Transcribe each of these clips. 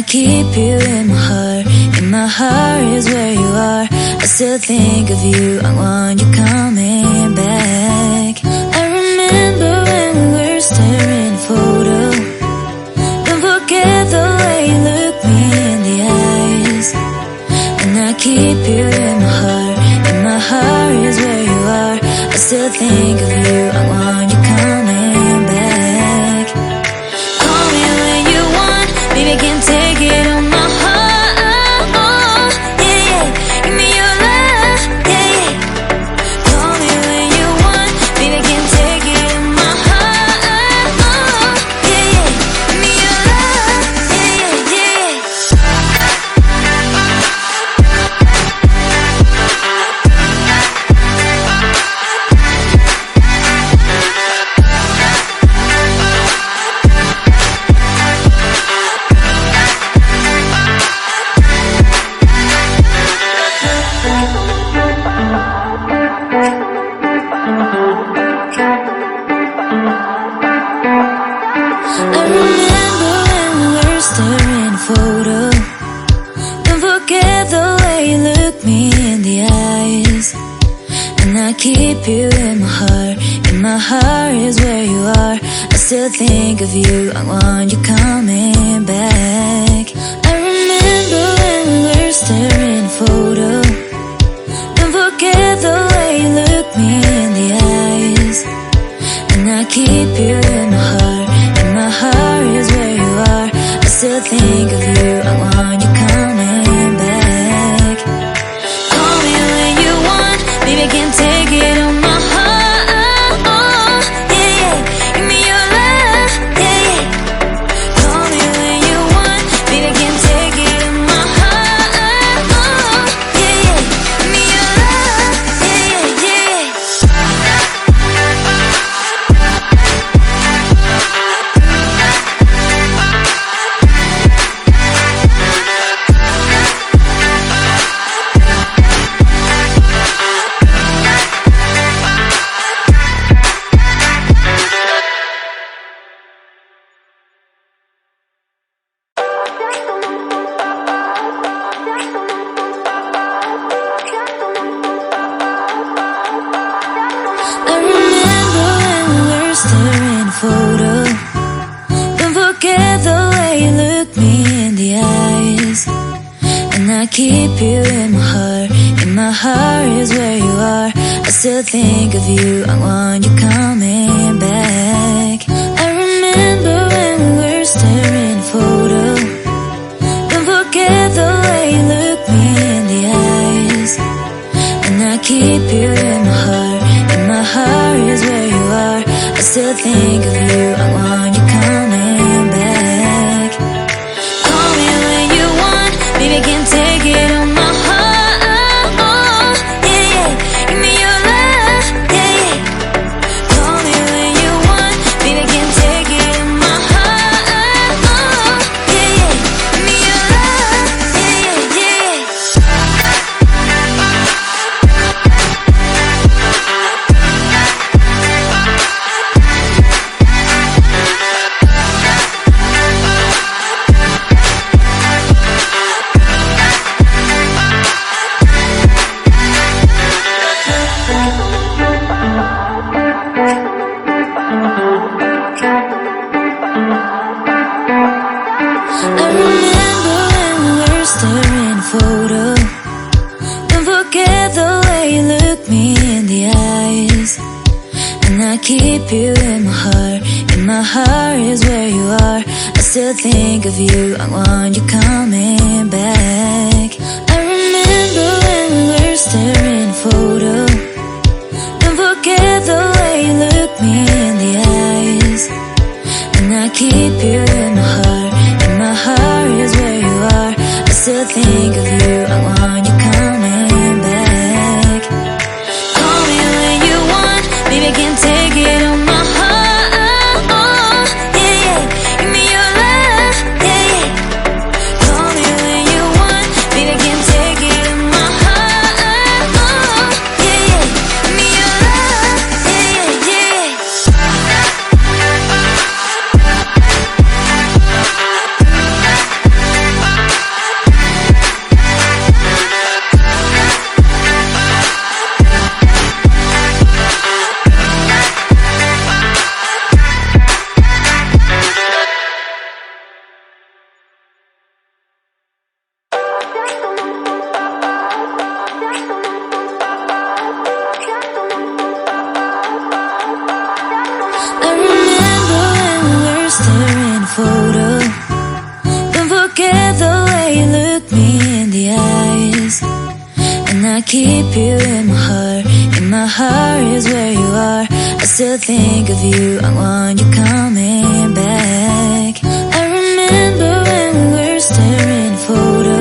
keep you in my heart. In my heart is where you are. I still think of you. I want you coming back. I remember when we were staring at a photo. Don't forget the way you look me in the eyes. And I keep you in my heart. In my heart is where you are. I still think of you. I want you coming back. Call me when you want. Baby, I can't take it on my heart. Yeah, yeah. Give me your love. Yeah, yeah. Call me when you want. Baby, I can't take it on my heart. Yeah, yeah. Give me your love. Yeah, yeah, yeah. I remember when we were staring at a photo. Don't forget the way you look me in the eyes. And I keep you in my heart. In my heart is where you are. I still think of you. I want you coming back. I remember when we were staring at a photo. Don't forget the way you look me in the eyes. And I keep you in my heart. In my heart is where you are. I still think of you. I want you coming back. Call me when you want. Baby, I can't take it on my heart. Yeah, yeah. Give me your love. Yeah, yeah. Call me when you want. Baby, I can't take it on my heart. Yeah, yeah. Give me your love. Yeah, yeah, yeah. I remember when we were staring at a photo. Don't forget the way you look me in the eyes. And I keep you in my heart. In my heart is where you are. I still think of you. I want you coming back. I remember when we were staring at a photo. Don't forget the way you look me in the eyes. And I keep you in my heart. In my heart is where you are. I still think of you. I want you coming back. Call me when you want. Baby, I can't take it on my heart. Yeah, yeah. Give me your love. Yeah, yeah. Call me when you want. Baby, I can't take it on my heart. Yeah, yeah. Give me your love. Yeah, yeah, yeah. I remember when we were staring at a photo. Don't forget the way you look me in the eyes. And I keep you in my heart. In my heart is where you are. I still think of you. I want you coming back. I remember when we were staring at a photo. Don't forget the way you look me in the eyes. And I keep you in my heart. In my heart is where you are. I still think of you. I want you coming back. Call me when you want. Baby, I can't take it on my heart. Yeah, yeah. Give me your love. Yeah, yeah. Call me when you want. Baby, I can't take it on my heart. Yeah, yeah. Give me your love. Yeah, yeah, yeah. photo. Don't forget the way you look me in the eyes. And I keep you in my heart. In my heart is where you are. I still think of you, I want you coming back. I remember when we were staring at a photo.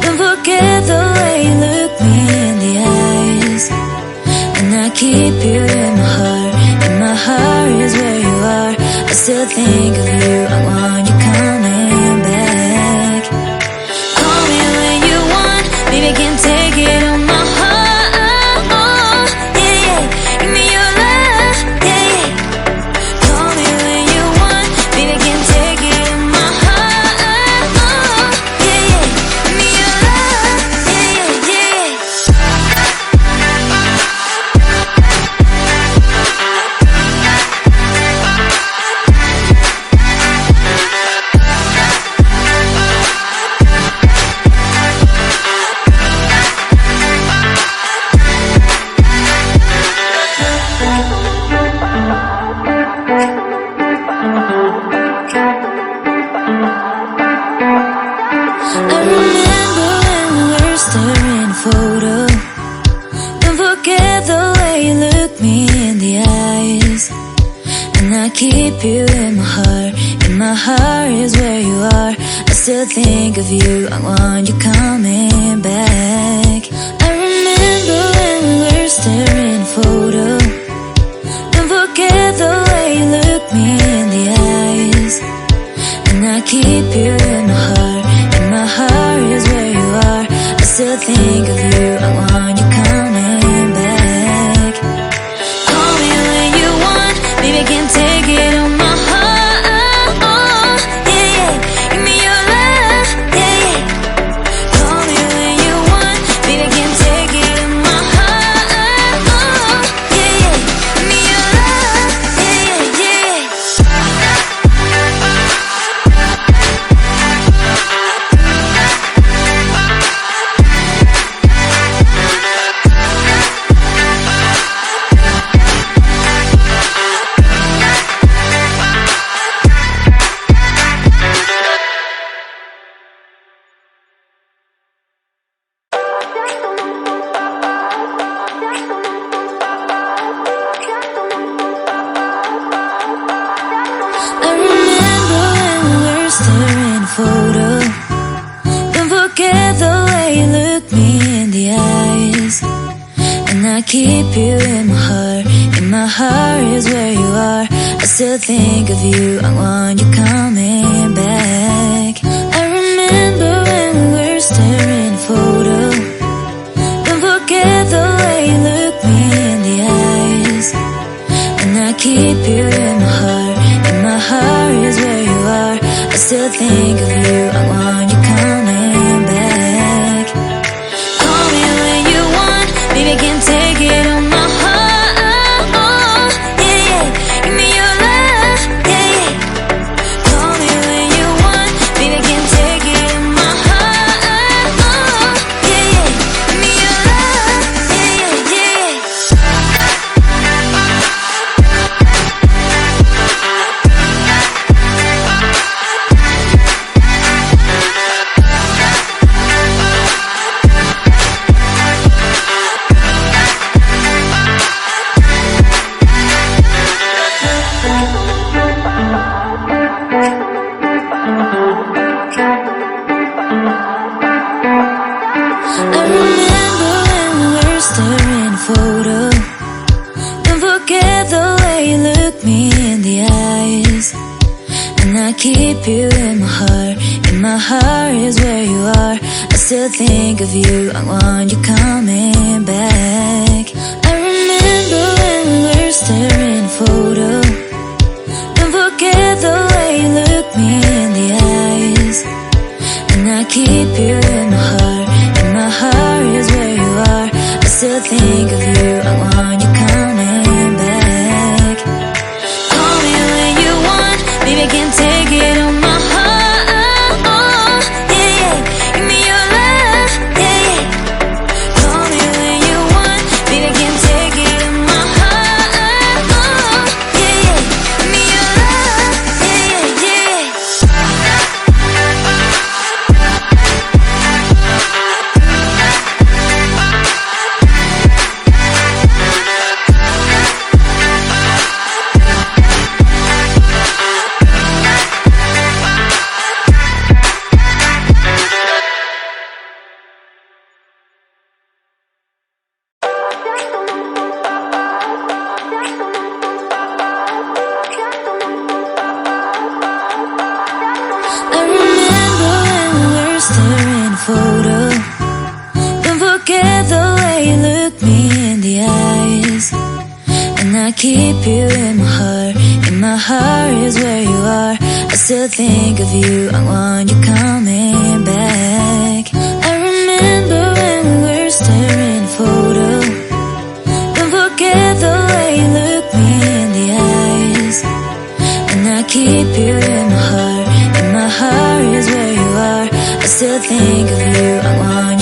Don't forget the way you look me in the eyes. And I keep you in my heart. In my heart is where you are. I still think of you, I want you coming back. Call me when you want, baby, I can take it on my heart. Yeah, yeah, give me your love, yeah, yeah. Call me when you want, baby, I can take it on my heart. Yeah, yeah, give me your love, yeah, yeah, yeah. I remember when we were staring at a photo. Don't forget the way you look me in the eyes. And I keep you in my heart. In my heart is where you are. I still think of you, I want you coming back. I remember when we were staring at a photo. Don't forget the way you look me in the eyes. And I keep you in my heart. In my heart is where you are. I still think of you, I want you coming back. Call me when you want, baby, I can take it on my heart. Yeah, yeah, give me your love, yeah, yeah. Call me when you want, baby, I can take it on my heart. Yeah, yeah, give me your love, yeah, yeah, yeah. I remember when we were staring at a photo. Don't forget the way you look me in the eyes. And I keep you in my heart. In my heart is where you are. I still think of you, I want you coming back. I remember when we were staring at a photo. Don't forget the way you look me in the eyes. And I keep you in my heart. In my heart is where you are. I still think of you, I want you coming back. Call me when you want, baby, I can take it on my heart. Yeah, yeah, give me your love, yeah, yeah. Call me when you want, baby, I can take it on my heart. Yeah, yeah, give me your love, yeah, yeah, yeah. I remember when we were staring at a photo. Don't forget the way you look me in the eyes. And I keep you in my heart. In my heart is where you are. I still think of you, I want you coming back. I remember when we were staring at a photo. Don't forget the way you look me in the eyes. And I keep you in my heart. In my heart is where you are. I still think of you, I want you coming back. Call me when you want, baby, I can take it on my heart. Yeah, yeah, give me your love, yeah, yeah. Call me when you want, baby, I can take it on my heart. Yeah, yeah, give me your love, yeah, yeah, yeah. keep you in my heart. In my heart is where you are. I still think of you, I want you coming back. I remember when we were staring at a photo. Don't forget the way you look me in the eyes. And I keep you in my heart. In my heart is where you are. I still think of you, I want